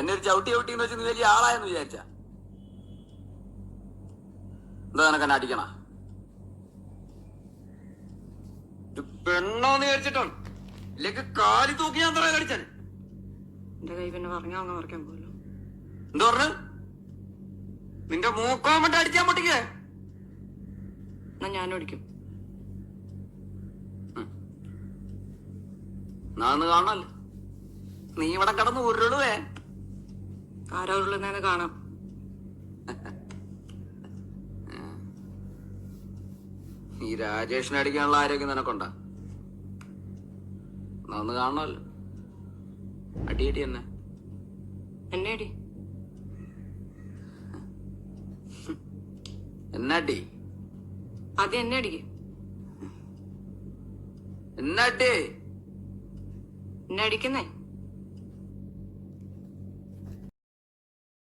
എന്നെ ഒരു ചവിട്ടി ചവിട്ടിന്ന് വെച്ച് നീ വലിയ ആളായെന്ന് വിചാരിച്ച എന്താ നിനക്ക് എന്നെ അടിക്കണ? പെണ്ണോന്ന് വിചാരിച്ചിട്ടാണ്, ഇല്ലെങ്കിൽ കാലി തൂക്കി ഞാൻ തറ കടിച്ചാൽ. എന്റെ കൈ പിന്നെ പറഞ്ഞാൽ മറിക്കാൻ പോലോ. എന്താ പറഞ്ഞു? നിന്റെ മൂക്കാൻ വേണ്ടി അടിക്കാൻ പൊട്ടിക്കേ? എന്നാ ഞാനും അടിക്കും. നാന്ന് കാണണല്ലോ, നീ ഇവിടെ കിടന്ന് ഉരുളുവേ. ആരാ ഉരുളുന്നേന്ന് കാണാം. ഈ രാജേഷിനെ അടിക്കാനുള്ള ആരോഗ്യം നിനക്കൊണ്ടാ? നാന്ന് കാണണല്ലോ, അടിയടി എന്നെ. എന്നെ അടി. എന്നാടി? ആദ്യം എന്നെ അടിക്ക്. എന്നാടി? എന്നെ അടിക്കുന്നേ.